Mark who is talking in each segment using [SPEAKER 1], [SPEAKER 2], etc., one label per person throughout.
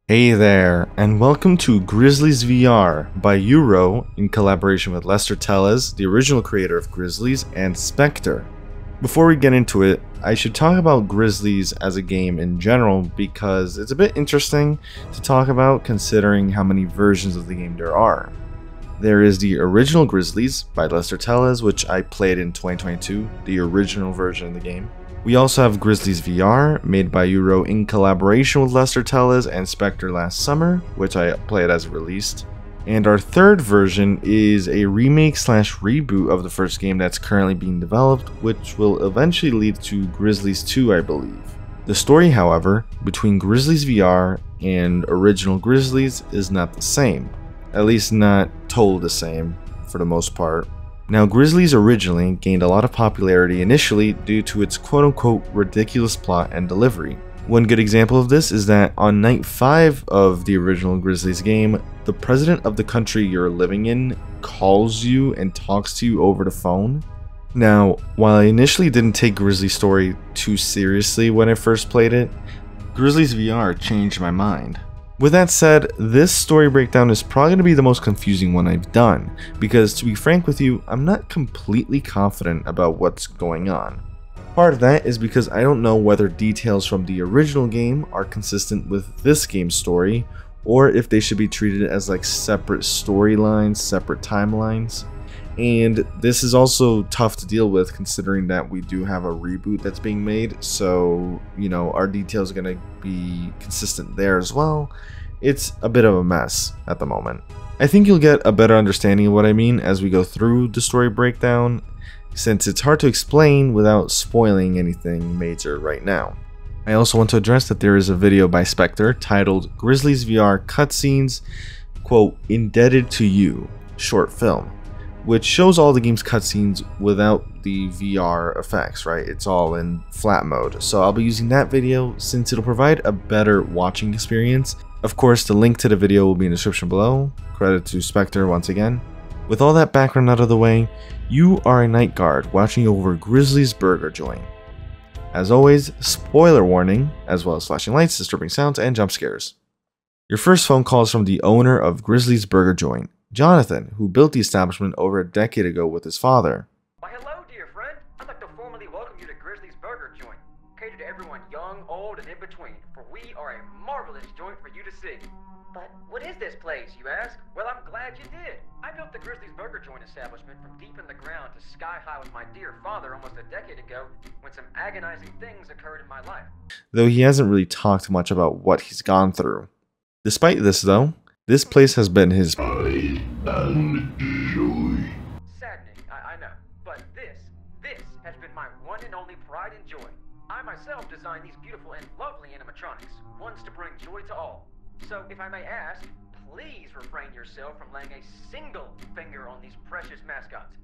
[SPEAKER 1] Hey there, and welcome to Grizzlies VR by Euro in collaboration with Lester Tellez, the original creator of Grizzlies, and Spectre. Before we get into it, I should talk about Grizzlies as a game in general because it's a bit interesting to talk about considering how many versions of the game there are. There is the original Grizzlies by Lester Tellez, which I played in 2022, the original version of the game. We also have Grizzlies VR, made by Euro in collaboration with Lester Tellez and Spectre last summer, which I played as released. And our third version is a remake / reboot of the first game that's currently being developed, which will eventually lead to Grizzlies 2, I believe. The story, however, between Grizzlies VR and original Grizzlies is not the same. At least not told the same, for the most part. Now, Grizzlies originally gained a lot of popularity initially due to its quote-unquote ridiculous plot and delivery. One good example of this is that on night 5 of the original Grizzlies game, the president of the country you're living in calls you and talks to you over the phone. Now, while I initially didn't take Grizzlies' story too seriously when I first played it, Grizzlies VR changed my mind. With that said, this story breakdown is probably going to be the most confusing one I've done, because to be frank with you, I'm not completely confident about what's going on. Part of that is because I don't know whether details from the original game are consistent with this game's story, or if they should be treated as like separate storylines, separate timelines. And this is also tough to deal with considering that we do have a reboot that's being made, so, you know, our details are going to be consistent there as well. It's a bit of a mess at the moment. I think you'll get a better understanding of what I mean as we go through the story breakdown, since it's hard to explain without spoiling anything major right now. I also want to address that there is a video by Spectre titled Grizzlies VR Cutscenes, quote, Indebted to You, short film, which shows all the game's cutscenes without the VR effects, right? It's all in flat mode. So I'll be using that video since it'll provide a better watching experience. Of course, the link to the video will be in the description below. Credit to Spectre once again. With all that background out of the way, you are a night guard watching over Grizzlies Burger Joint. As always, spoiler warning, as well as flashing lights, disturbing sounds, and jump scares. Your first phone call is from the owner of Grizzlies Burger Joint, Jonathan, who built the establishment over a decade ago with his father.
[SPEAKER 2] Why, hello, dear friend. I'd like to formally welcome you to Grizzlies Burger Joint. Cater to everyone young, old, and in between, for we are a marvelous joint for you to see. But what is this place, you ask? Well, I'm glad you did. I built the Grizzlies Burger Joint establishment from deep in the ground to sky high with my dear father almost a decade ago when some agonizing things occurred in my life.
[SPEAKER 1] Though he hasn't really talked much about what he's gone through. Despite this though, this place has been his
[SPEAKER 2] Saddening, I know. But this has been my one and only pride and joy. I myself designed these beautiful and lovely animatronics, ones to bring joy to all. So, if I may ask, please refrain yourself from laying a single finger on these precious mascots.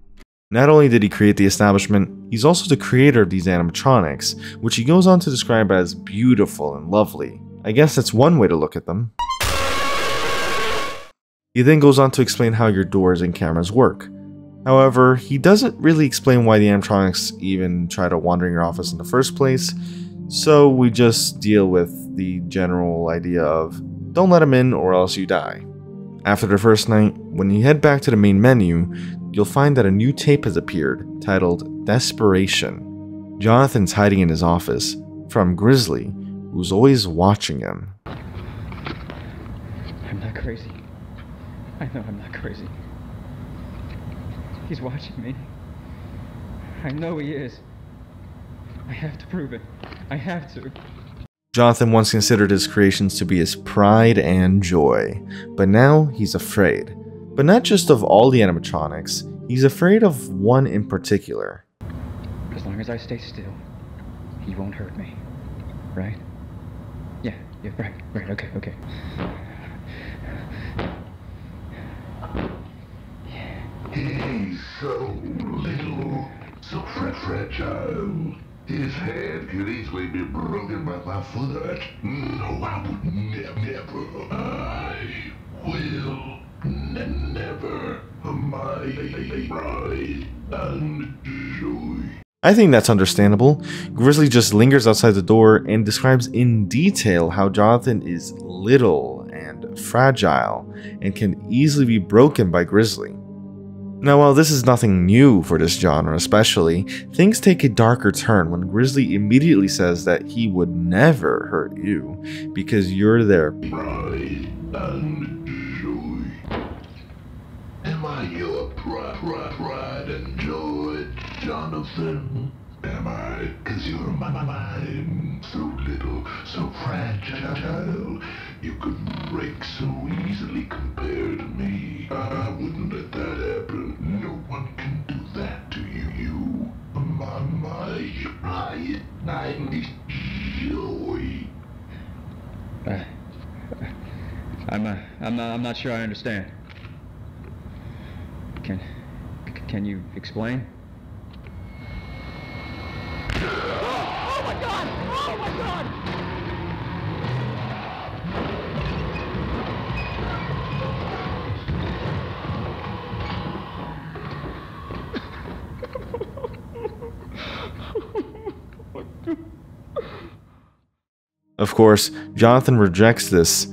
[SPEAKER 1] Not only did he create the establishment, he's also the creator of these animatronics, which he goes on to describe as beautiful and lovely. I guess that's one way to look at them. He then goes on to explain how your doors and cameras work. However, he doesn't really explain why the animatronics even try to wander in your office in the first place, so we just deal with the general idea of don't let them in or else you die. After the first night, when you head back to the main menu, you'll find that a new tape has appeared titled Desperation. Jonathan's hiding in his office from Grizzly, who's always watching him.
[SPEAKER 3] I'm not crazy. I know I'm not crazy. He's watching me. I know he is. I have to prove it. I have to.
[SPEAKER 1] Jonathan once considered his creations to be his pride and joy, but now he's afraid. But not just of all the animatronics, he's afraid of one in particular.
[SPEAKER 3] As long as I stay still, he won't hurt me. Right? Yeah, right, okay.
[SPEAKER 4] He's so little, so fragile. His head could easily be broken by my foot. No, I would never. I will never. My pride and joy.
[SPEAKER 1] I think that's understandable. Grizzly just lingers outside the door and describes in detail how Jonathan is little and fragile and can easily be broken by Grizzly. Now, while this is nothing new for this genre especially, things take a darker turn when Grizzly immediately says that he would never hurt you because you're their
[SPEAKER 4] Pride and joy. Am I your pride and joy, Jonathan? Am I? 'Cause you're mine. So little, so fragile. You could break so easily compared to me. I wouldn't let that happen. No one can do that to you. You are my pride and joy.
[SPEAKER 3] I'm not sure I understand. Can you explain?
[SPEAKER 2] Oh my god! Oh my god!
[SPEAKER 1] Of course, Jonathan rejects this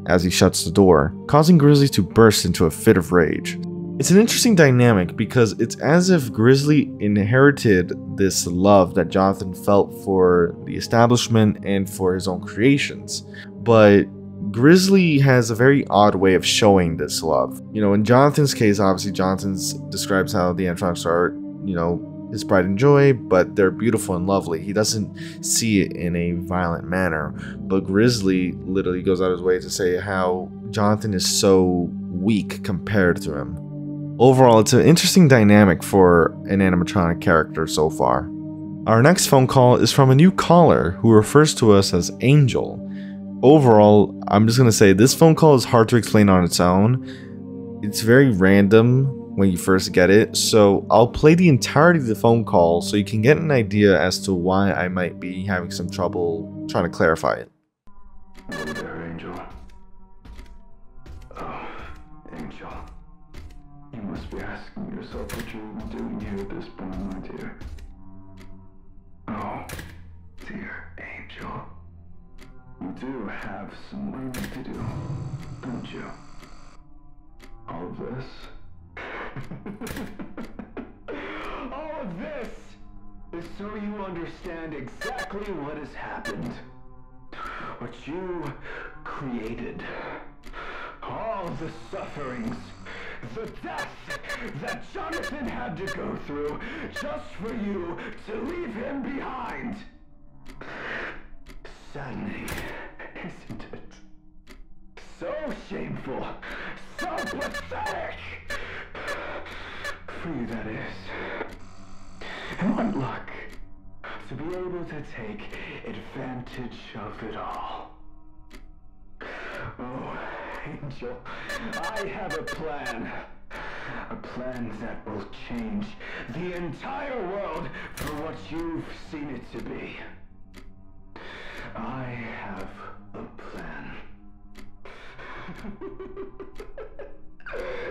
[SPEAKER 1] as he shuts the door, causing Grizzly to burst into a fit of rage. It's an interesting dynamic because it's as if Grizzly inherited this love that Jonathan felt for the establishment and for his own creations. But Grizzly has a very odd way of showing this love. You know, in Jonathan's case, obviously Jonathan describes how the animatronics are, you know, his pride and joy, but they're beautiful and lovely. He doesn't see it in a violent manner. But Grizzly literally goes out of his way to say how Jonathan is so weak compared to him. Overall, it's an interesting dynamic for an animatronic character so far. Our next phone call is from a new caller who refers to us as Angel. Overall, I'm just going to say this phone call is hard to explain on its own. It's very random when you first get it, so I'll play the entirety of the phone call so you can get an idea as to why I might be having some trouble trying to clarify it.
[SPEAKER 5] Hello there, Angel. Oh, Angel. You must be asking yourself what you're doing here at this point, my dear. Oh, dear Angel. You do have some learning to do, don't you? All of this? All of this is so you understand exactly what has happened. What you created. All the sufferings, the death that Jonathan had to go through just for you to leave him behind. Saddening, isn't it? So shameful, so pathetic. For you, that is. And what luck to be able to take advantage of it all. Oh, Angel, I have a plan. A plan that will change the entire world for what you've seen it to be. I have a plan.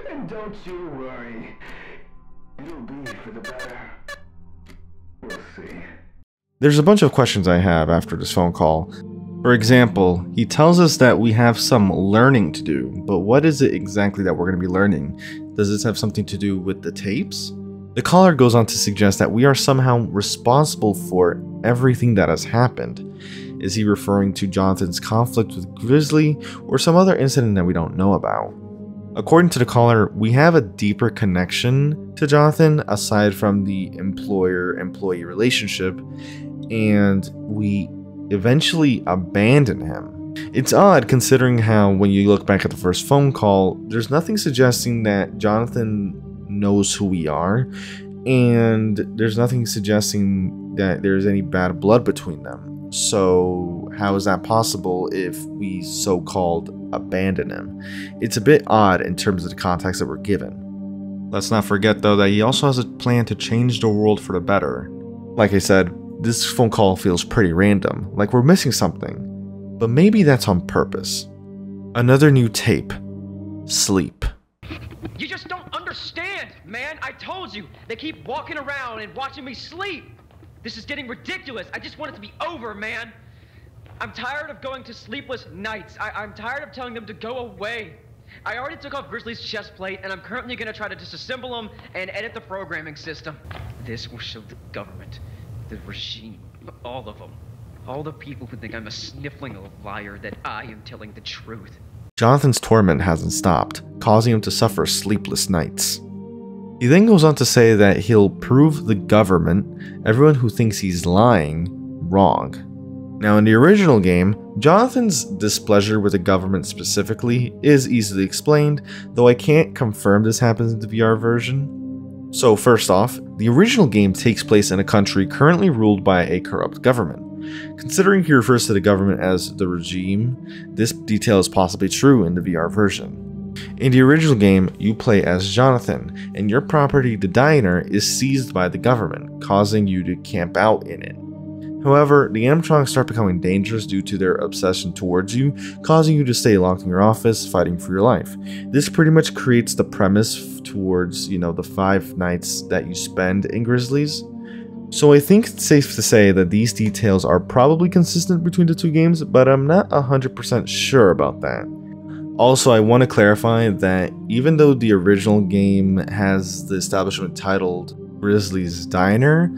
[SPEAKER 5] And don't you worry. It'll be for the better. We'll see.
[SPEAKER 1] There's a bunch of questions I have after this phone call. For example, he tells us that we have some learning to do, but what is it exactly that we're going to be learning? Does this have something to do with the tapes? The caller goes on to suggest that we are somehow responsible for everything that has happened. Is he referring to Jonathan's conflict with Grizzly or some other incident that we don't know about? According to the caller, we have a deeper connection to Jonathan aside from the employer-employee relationship, and we eventually abandon him. It's odd considering how when you look back at the first phone call, there's nothing suggesting that Jonathan knows who we are, and there's nothing suggesting that there's any bad blood between them. So how is that possible if we so-called abandon him? It's a bit odd in terms of the context that we're given. Let's not forget though that he also has a plan to change the world for the better. Like I said, this phone call feels pretty random, like we're missing something, but maybe that's on purpose. Another new tape. Sleep.
[SPEAKER 2] You just don't understand, man. I told you. They keep walking around and watching me sleep. This is getting ridiculous. I just want it to be over, man. I'm tired of going to sleepless nights. I'm tired of telling them to go away. I already took off Grizzly's chest plate, and I'm currently going to try to disassemble them and edit the programming system. This will show the government, the regime, all of them, all the people who think I'm a sniffling liar, that I am telling the truth.
[SPEAKER 1] Jonathan's torment hasn't stopped, causing him to suffer sleepless nights. He then goes on to say that he'll prove the government, everyone who thinks he's lying, wrong. Now, in the original game, Jonathan's displeasure with the government specifically is easily explained, though I can't confirm this happens in the VR version. So first off, the original game takes place in a country currently ruled by a corrupt government. Considering he refers to the government as the regime, this detail is possibly true in the VR version. In the original game, you play as Jonathan, and your property, the diner, is seized by the government, causing you to camp out in it. However, the animatronics start becoming dangerous due to their obsession towards you, causing you to stay locked in your office, fighting for your life. This pretty much creates the premise towards, the 5 nights that you spend in Grizzlies. So I think it's safe to say that these details are probably consistent between the two games, but I'm not 100% sure about that. Also, I want to clarify that even though the original game has the establishment titled Grizzly's Diner,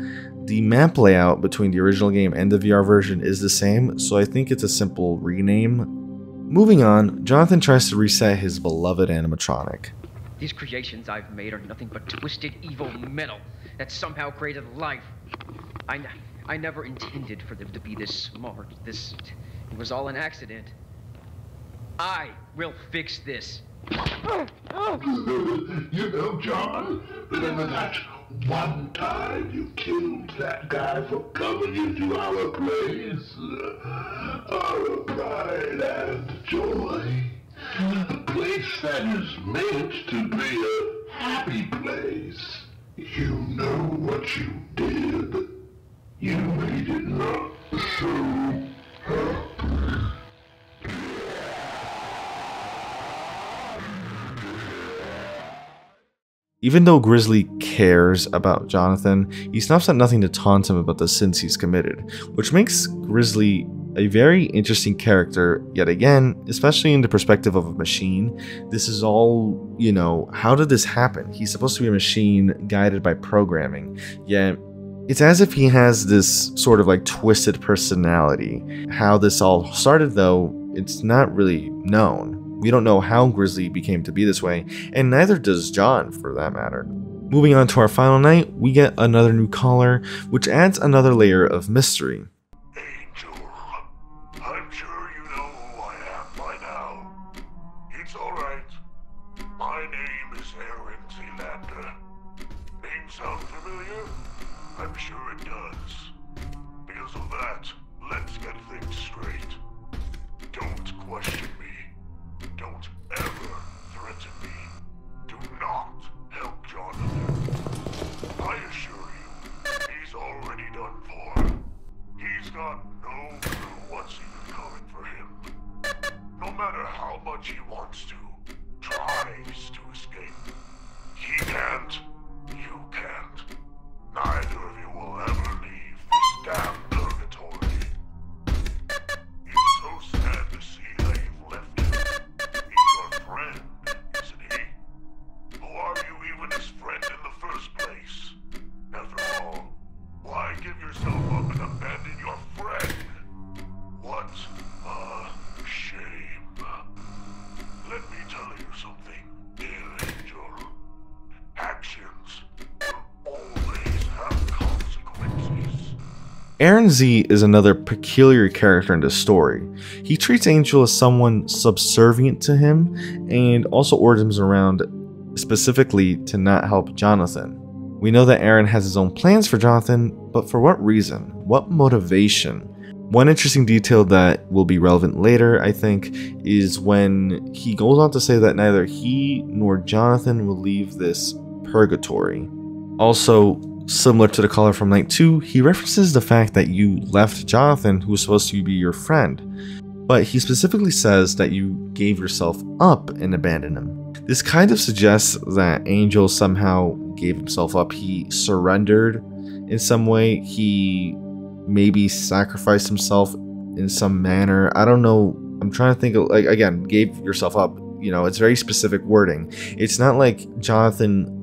[SPEAKER 1] the map layout between the original game and the VR version is the same, so I think it's a simple rename. Moving on, Jonathan tries to reset his beloved animatronic.
[SPEAKER 2] These creations I've made are nothing but twisted evil metal that somehow created life. I never intended for them to be this smart. It was all an accident. I will fix this.
[SPEAKER 4] You know, John, remember that one time you killed that guy for coming into our place? Our pride and joy. A place that is meant to be a happy place. You know what you did. You made it not so happy.
[SPEAKER 1] Even though Grizzly cares about Jonathan, he stops at nothing to taunt him about the sins he's committed, which makes Grizzly a very interesting character yet again, especially in the perspective of a machine. This is all, how did this happen? He's supposed to be a machine guided by programming, yet it's as if he has this sort of twisted personality. How this all started though, it's not really known. We don't know how Grizzly became to be this way, and neither does John for that matter. Moving on to our final night, we get another new caller, which adds another layer of mystery.
[SPEAKER 4] Angel, I'm sure you know who I am by now. It's alright. My name is Aaron Zealander. Name sound familiar? I'm sure it does. Because of that, let's get things straight. Don't question me. Don't ever threaten me. Do not help Jonathan. I assure you, he's already done for. He's got no clue what's even coming for him. No matter how much he wants to, tries to escape. He can't. You can't. Neither of you will ever leave this damn purgatory. It's so sad to see that you've left him. He's your friend, isn't he? Who are you even his friend in the first place? After all, why give yourself up and abandon your friend? What a shame. Let me tell you something, dear Angel. Actions will always have consequences.
[SPEAKER 1] Aaron Z is another peculiar character in this story. He treats Angel as someone subservient to him, and also orders him around specifically to not help Jonathan. We know that Aaron has his own plans for Jonathan, but for what reason? What motivation? One interesting detail that will be relevant later, I think, is when he goes on to say that neither he nor Jonathan will leave this purgatory. Also, similar to the caller from Night 2, he references the fact that you left Jonathan, who was supposed to be your friend, but he specifically says that you gave yourself up and abandoned him. This kind of suggests that Angel somehow gave himself up. He surrendered in some way. He maybe sacrificed himself in some manner. I don't know. I'm trying to think of, like, again, gave yourself up. You know, it's very specific wording. It's not like Jonathan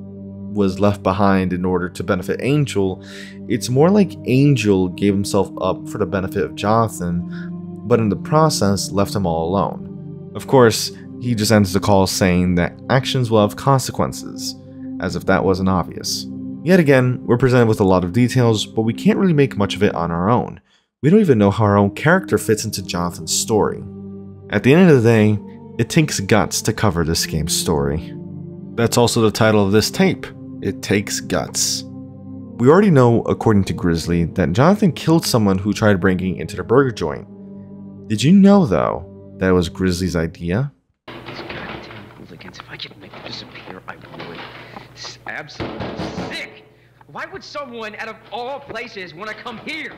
[SPEAKER 1] was left behind in order to benefit Angel. It's more like Angel gave himself up for the benefit of Jonathan, but in the process left him all alone. Of course, he just ends the call saying that actions will have consequences, as if that wasn't obvious. Yet again, we're presented with a lot of details, but we can't really make much of it on our own. We don't even know how our own character fits into Jonathan's story. At the end of the day, it takes guts to cover this game's story. That's also the title of this tape. It takes guts. We already know, according to Grizzly, that Jonathan killed someone who tried breaking into the burger joint. Did you know, though, that it was Grizzly's idea?
[SPEAKER 2] These goddamn hooligans, if I could make them disappear, I would. This is absolutely sick! Why would someone, out of all places, want to come here?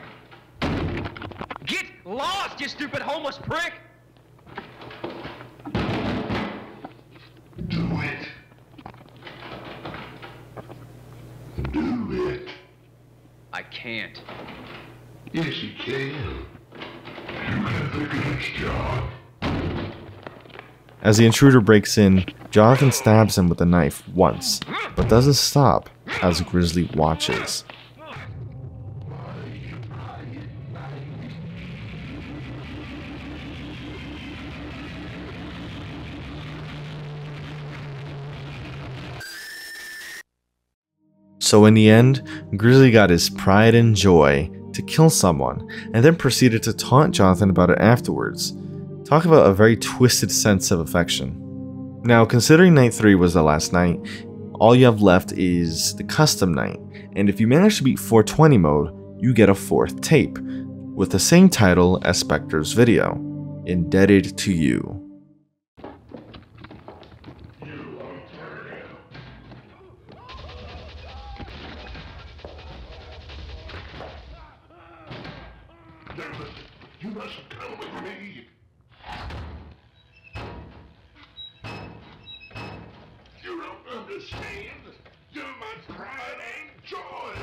[SPEAKER 2] Get lost, you stupid homeless prick!
[SPEAKER 4] Do it. Do it.
[SPEAKER 2] I can't.
[SPEAKER 4] Yes, you can. You have the goods, John.
[SPEAKER 1] As the intruder breaks in, Jonathan stabs him with a knife once, but doesn't stop as Grizzly watches. So in the end, Grizzly got his pride and joy to kill someone, and then proceeded to taunt Jonathan about it afterwards. Talk about a very twisted sense of affection. Now, considering night 3 was the last night, all you have left is the custom night, and if you manage to beat 420 mode, you get a 4th tape, with the same title as Spectre's video, Indebted to You.
[SPEAKER 4] You must come with me. You don't understand. You're my pride and joy.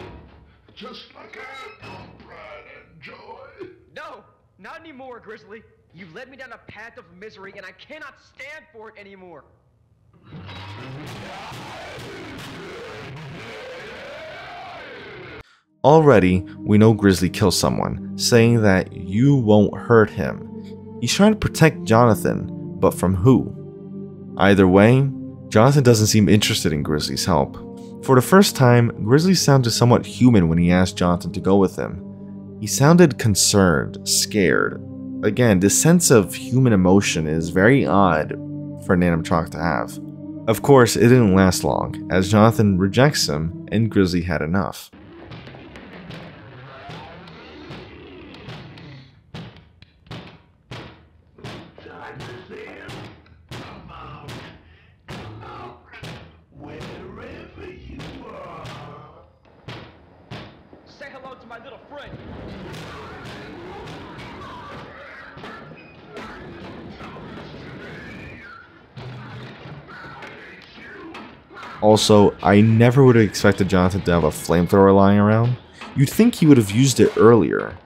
[SPEAKER 4] Just like I am your pride and joy.
[SPEAKER 2] No, not anymore, Grizzly. You've led me down a path of misery, and I cannot stand for it anymore.
[SPEAKER 1] Already, we know Grizzly kills someone, saying that you won't hurt him. He's trying to protect Jonathan, but from who? Either way, Jonathan doesn't seem interested in Grizzly's help. For the first time, Grizzly sounded somewhat human when he asked Jonathan to go with him. He sounded concerned, scared. Again, this sense of human emotion is very odd for an animatronic to have. Of course, it didn't last long, as Jonathan rejects him and Grizzly had enough.
[SPEAKER 2] Say hello to my little friend.
[SPEAKER 1] Also, I never would have expected Jonathan to have a flamethrower lying around. You'd think he would have used it earlier.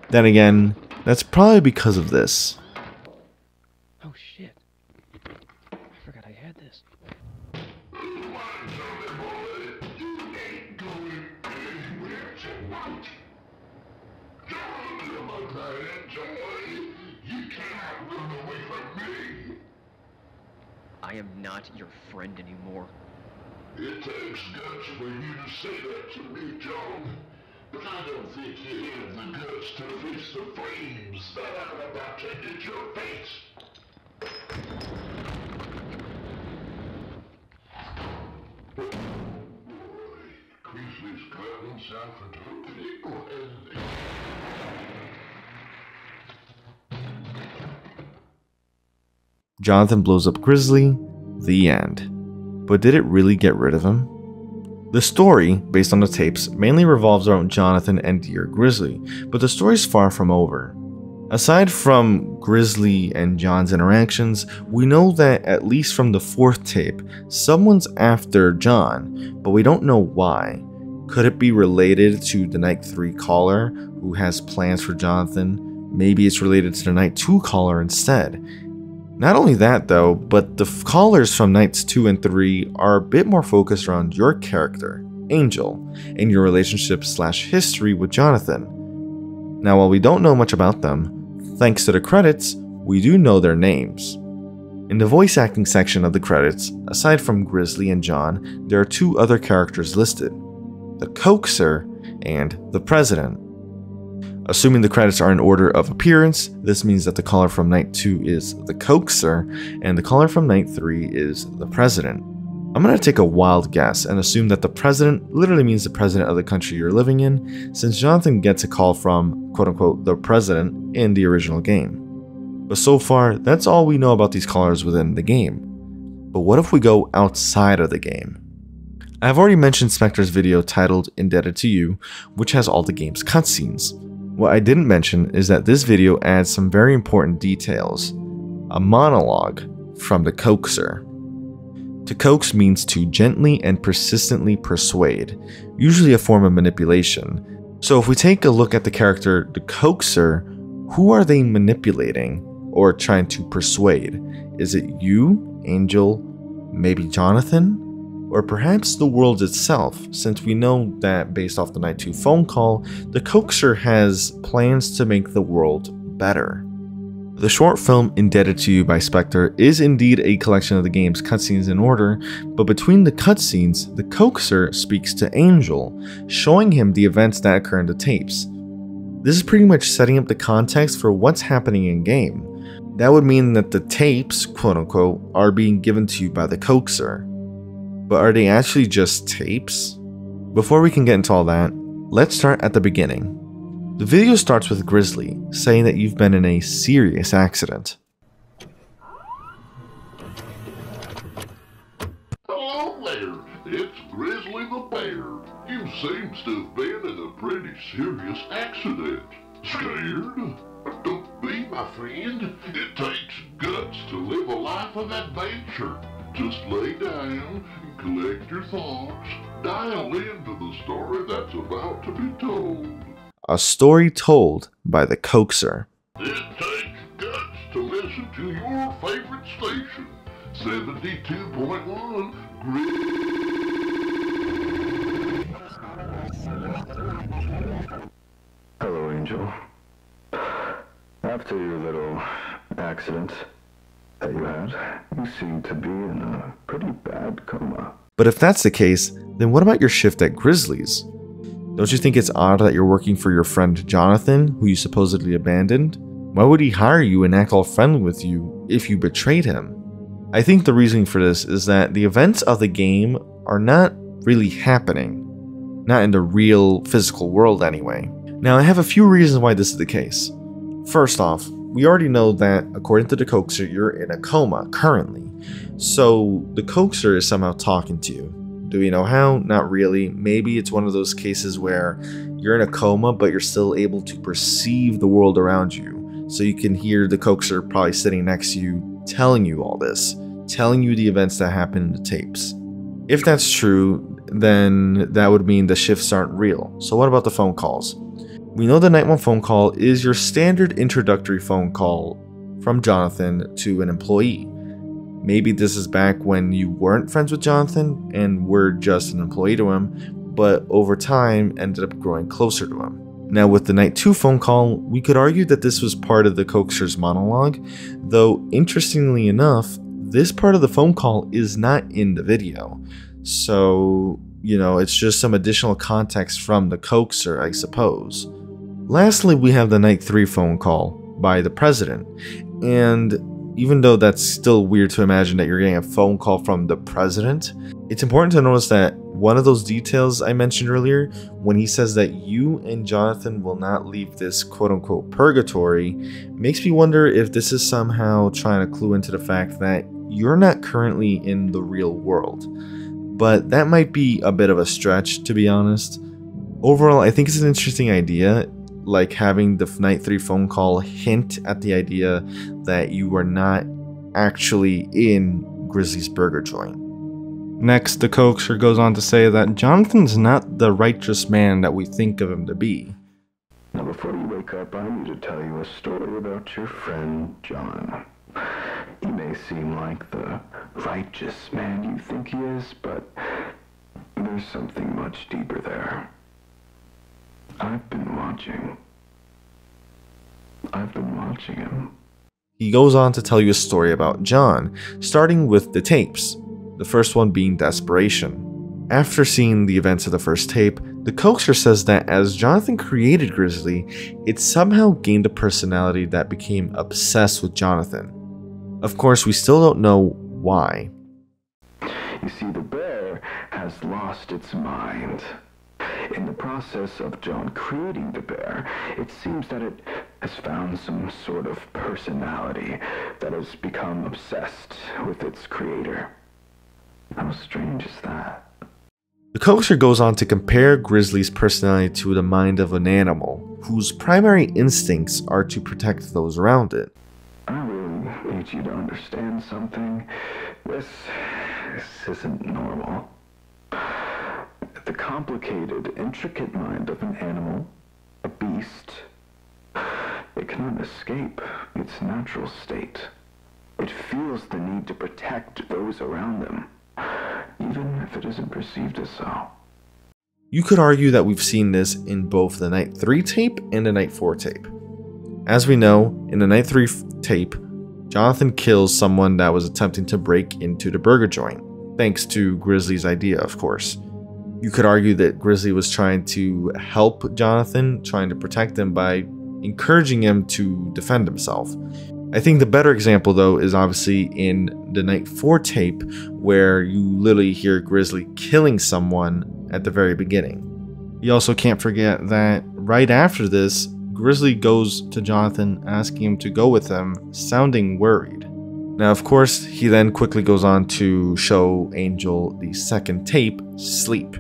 [SPEAKER 1] Then again, that's probably because of this.
[SPEAKER 3] Oh shit. I forgot I had this.
[SPEAKER 2] I am not your friend anymore.
[SPEAKER 4] It takes guts for you to say that to me, John. But I don't think you have the guts to face the flames that I'm about to hit your face. Boy, Grizzly's got himself into a pickle, hasn't he?
[SPEAKER 1] Jonathan blows up Grizzly, the end. But did it really get rid of him? The story, based on the tapes, mainly revolves around Jonathan and Dear Grizzly, but the story's far from over. Aside from Grizzly and John's interactions, we know that at least from the 4th tape, someone's after John, but we don't know why. Could it be related to the Night 3 caller who has plans for Jonathan? Maybe it's related to the Night 2 caller instead. Not only that though, but the callers from Nights 2 and 3 are a bit more focused around your character, Angel, and your relationship/history with Jonathan. Now while we don't know much about them, thanks to the credits, we do know their names. In the voice acting section of the credits, aside from Grizzly and John, there are two other characters listed, the Coaxer and the President. Assuming the credits are in order of appearance, this means that the caller from Night 2 is the Coaxer and the caller from Night 3 is the President. I'm going to take a wild guess and assume that the President literally means the president of the country you're living in, since Jonathan gets a call from quote-unquote the President in the original game. But so far, that's all we know about these callers within the game. But what if we go outside of the game? I've already mentioned Spectre's video titled Indebted to You, which has all the game's cutscenes. What I didn't mention is that this video adds some very important details. A monologue from the Coaxer. To coax means to gently and persistently persuade, usually a form of manipulation. So if we take a look at the character the Coaxer, who are they manipulating or trying to persuade? Is it you, Angel, maybe Jonathan? Or perhaps the world itself, since we know that based off the Night 2 phone call, the Coaxer has plans to make the world better. The short film Indebted to You by Spectre is indeed a collection of the game's cutscenes in order, but between the cutscenes, the Coaxer speaks to Angel, showing him the events that occur in the tapes. This is pretty much setting up the context for what's happening in game. That would mean that the tapes, quote unquote, are being given to you by the Coaxer. But are they actually just tapes? Before we can get into all that, let's start at the beginning. The video starts with Grizzly saying that you've been in a serious accident.
[SPEAKER 4] Hello there, it's Grizzly the Bear. You seems to have been in a pretty serious accident. Scared? Don't be, my friend. It takes guts to live a life of adventure. Just lay down and collect your thoughts. Dial into the story that's about to be told.
[SPEAKER 1] A story told by the Coaxer.
[SPEAKER 4] It takes guts to listen to your favorite station. 72.1
[SPEAKER 5] Hello, Angel. After your little accident that you had, you seem to be in a pretty bad coma.
[SPEAKER 1] But if that's the case, then what about your shift at Grizzly's? Don't you think it's odd that you're working for your friend Jonathan, who you supposedly abandoned? Why would he hire you and act all friendly with you if you betrayed him? I think the reasoning for this is that the events of the game are not really happening. Not in the real physical world anyway. Now I have a few reasons why this is the case. First off, we already know that according to the Coaxer, you're in a coma currently. So the Coaxer is somehow talking to you. Do we know how? Not really. Maybe it's one of those cases where you're in a coma, but you're still able to perceive the world around you. So you can hear the Coaxer probably sitting next to you, telling you all this, telling you the events that happen in the tapes. If that's true, then that would mean the shifts aren't real. So what about the phone calls? We know the Night 1 phone call is your standard introductory phone call from Jonathan to an employee. Maybe this is back when you weren't friends with Jonathan and were just an employee to him, but over time ended up growing closer to him. Now with the Night 2 phone call, we could argue that this was part of the Coaxer's monologue, though interestingly enough, this part of the phone call is not in the video. So, it's just some additional context from the Coaxer, I suppose. Lastly, we have the Night 3 phone call by the President, and even though that's still weird to imagine that you're getting a phone call from the President, it's important to notice that one of those details I mentioned earlier, when he says that you and Jonathan will not leave this quote-unquote purgatory, makes me wonder if this is somehow trying to clue into the fact that you're not currently in the real world. But that might be a bit of a stretch, to be honest. Overall, I think it's an interesting idea, like having the Night 3 phone call hint at the idea that you are not actually in Grizzly's burger joint. Next, the coaxer goes on to say that Jonathan's not the righteous man that we think of him to be.
[SPEAKER 5] Now, before you wake up, I need to tell you a story about your friend, John. He may seem like the righteous man you think he is, but there's something much deeper there. I've been watching him.
[SPEAKER 1] He goes on to tell you a story about John, starting with the tapes, the first one being Desperation. After seeing the events of the first tape, the coaxer says that as Jonathan created Grizzly, it somehow gained a personality that became obsessed with Jonathan. Of course, we still don't know why.
[SPEAKER 5] You see, the bear has lost its mind. In the process of John creating the bear, it seems that it has found some sort of personality that has become obsessed with its creator. How strange is that?
[SPEAKER 1] The coaxer goes on to compare Grizzly's personality to the mind of an animal, whose primary instincts are to protect those around it.
[SPEAKER 5] I really need you to understand something. This isn't normal. The complicated, intricate mind of an animal, a beast, it cannot escape its natural state. It feels the need to protect those around them, even if it isn't perceived as so.
[SPEAKER 1] You could argue that we've seen this in both the Night 3 tape and the Night 4 tape. As we know, in the Night 3 tape, Jonathan kills someone that was attempting to break into the burger joint, thanks to Grizzly's idea, of course. You could argue that Grizzly was trying to help Jonathan, trying to protect him by encouraging him to defend himself. I think the better example, though, is obviously in the Night 4 tape, where you literally hear Grizzly killing someone at the very beginning. You also can't forget that right after this, Grizzly goes to Jonathan asking him to go with him, sounding worried. Now, of course, he then quickly goes on to show Angel the second tape, Sleep.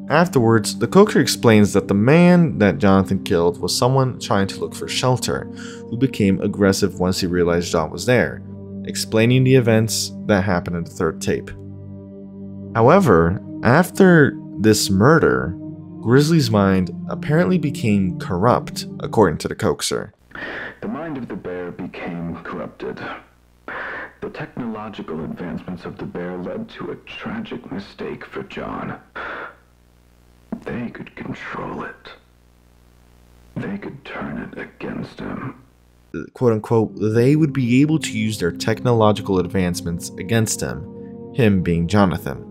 [SPEAKER 1] Afterwards, the coaxer explains that the man that Jonathan killed was someone trying to look for shelter, who became aggressive once he realized John was there, explaining the events that happened in the third tape. However, after this murder, Grizzly's mind apparently became corrupt, according to the coaxer.
[SPEAKER 5] The mind of the bear became corrupted. The technological advancements of the bear led to a tragic mistake for John. They could control it. They could turn it against him.
[SPEAKER 1] Quote unquote, they would be able to use their technological advancements against him being Jonathan.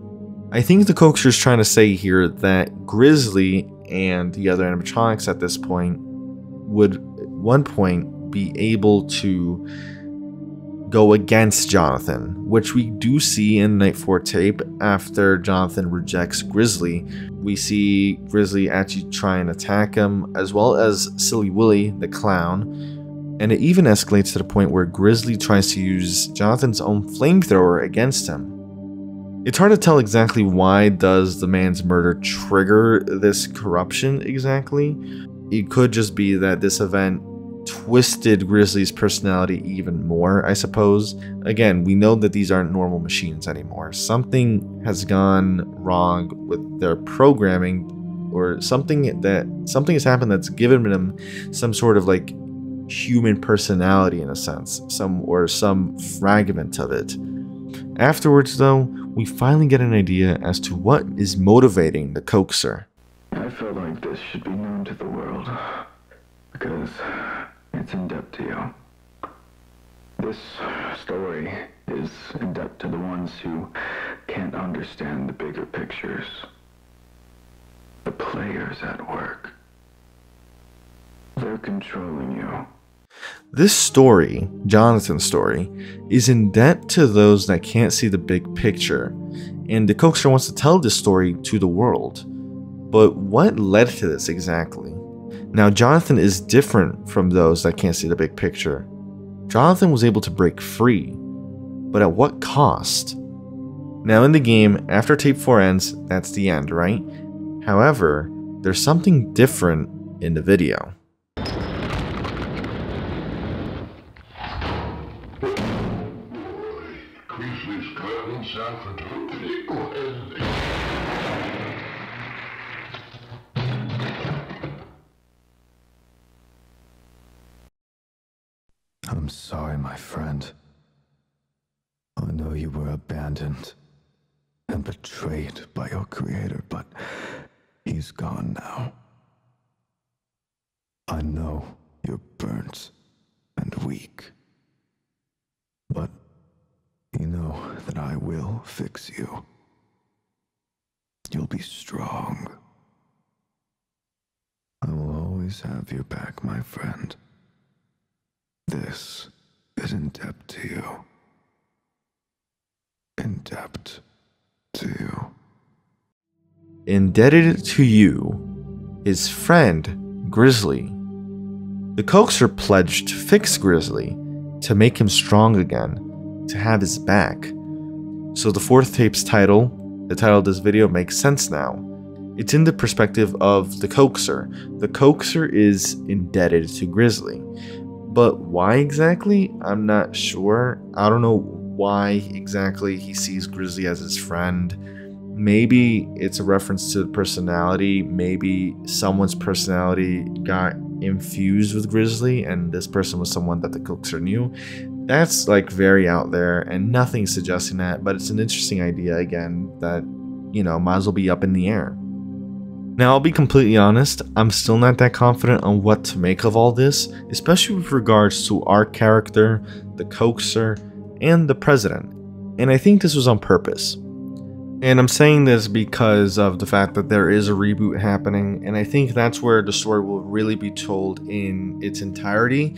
[SPEAKER 1] I think the coaxer is trying to say here that Grizzly and the other animatronics at this point would at one point be able to go against Jonathan, which we do see in Night 4 tape. After Jonathan rejects Grizzly, we see Grizzly actually try and attack him, as well as Silly Willy the clown, and it even escalates to the point where Grizzly tries to use Jonathan's own flamethrower against him. It's hard to tell exactly why does the man's murder trigger this corruption exactly. It could just be that this event twisted Grizzly's personality even more, I suppose. Again, we know that these aren't normal machines anymore. Something has gone wrong with their programming, or something has happened that's given them some sort of like human personality in a sense, some fragment of it. Afterwards, though, we finally get an idea as to what is motivating the coaxer.
[SPEAKER 5] I felt like this should be known to the world, because it's in debt to you. This story is in debt to the ones who can't understand the bigger pictures. The players at work. They're controlling you.
[SPEAKER 1] This story, Jonathan's story, is in debt to those that can't see the big picture, and the coaxer wants to tell this story to the world. But what led to this exactly? Now, Jonathan is different from those that can't see the big picture. Jonathan was able to break free, but at what cost? Now in the game, after Tape 4 ends, that's the end, right? However, there's something different in the video.
[SPEAKER 4] Grizzly's got himself into a pickle, hasn't he?
[SPEAKER 5] I'm sorry, my friend. I know you were abandoned and betrayed by your creator, but he's gone now. I know you're burnt and weak, but you know that I will fix you. You'll be strong. I will always have your back, my friend. This is in debt to you. In debt to you.
[SPEAKER 1] Indebted to you, his friend, Grizzly. The Coaxer pledged to fix Grizzly, to make him strong again, to have his back. So the fourth tape's title, the title of this video, makes sense now. It's in the perspective of the Coaxer. The Coaxer is indebted to Grizzly. But why exactly? I'm not sure. I don't know why exactly he sees Grizzly as his friend. Maybe it's a reference to personality. Maybe someone's personality got infused with Grizzly and this person was someone that the Coaxer knew. That's like very out there and nothing suggesting that, but it's an interesting idea again that, you know, might as well be up in the air. Now, I'll be completely honest, I'm still not that confident on what to make of all this, especially with regards to our character, the Coaxer, and the President. And I think this was on purpose. And I'm saying this because of the fact that there is a reboot happening, and I think that's where the story will really be told in its entirety.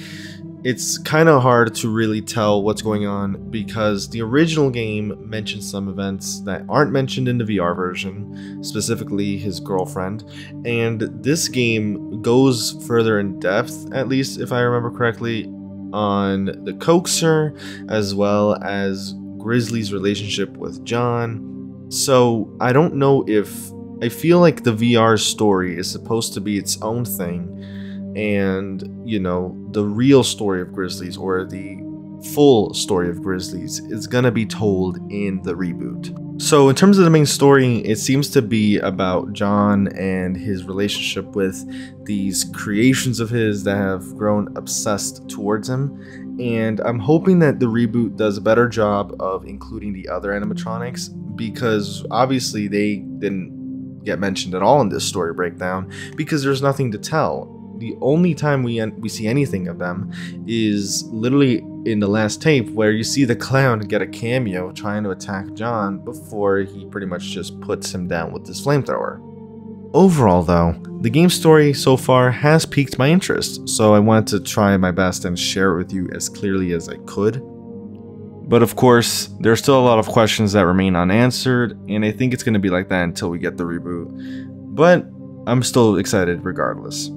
[SPEAKER 1] It's kind of hard to really tell what's going on because the original game mentioned some events that aren't mentioned in the VR version, specifically his girlfriend, and this game goes further in depth, at least if I remember correctly, on the Coaxer as well as Grizzly's relationship with John. So I don't know if I feel like the VR story is supposed to be its own thing, and you know, the real story of Grizzlies or the full story of Grizzlies is gonna be told in the reboot. So in terms of the main story, it seems to be about John and his relationship with these creations of his that have grown obsessed towards him, and I'm hoping that the reboot does a better job of including the other animatronics, because obviously they didn't get mentioned at all in this story breakdown because there's nothing to tell. The only time we see anything of them is literally in the last tape where you see the clown get a cameo trying to attack John before he pretty much just puts him down with his flamethrower. Overall though, the game story so far has piqued my interest, so I wanted to try my best and share it with you as clearly as I could. But of course, there's still a lot of questions that remain unanswered, and I think it's going to be like that until we get the reboot. But I'm still excited regardless.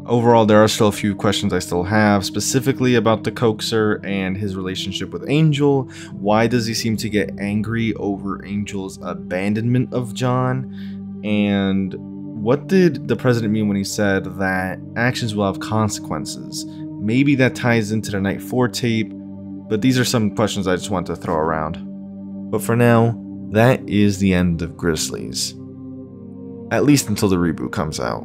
[SPEAKER 1] Overall, there are still a few questions I still have, specifically about the Coaxer and his relationship with Angel. Why does he seem to get angry over Angel's abandonment of John? And what did the President mean when he said that actions will have consequences? Maybe that ties into the Night 4 tape, but these are some questions I just want to throw around. But for now, that is the end of Grizzlies. At least until the reboot comes out.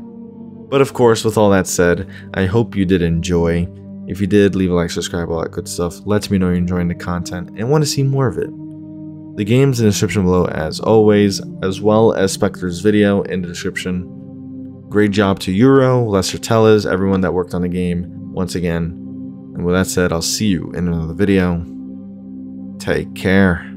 [SPEAKER 1] But of course, with all that said, I hope you did enjoy. If you did, leave a like, subscribe, all that good stuff. Lets me know you're enjoying the content and want to see more of it. The game's in the description below as always, as well as Spectre's video in the description. Great job to Euro, Lester Tellez, everyone that worked on the game, once again. And with that said, I'll see you in another video. Take care.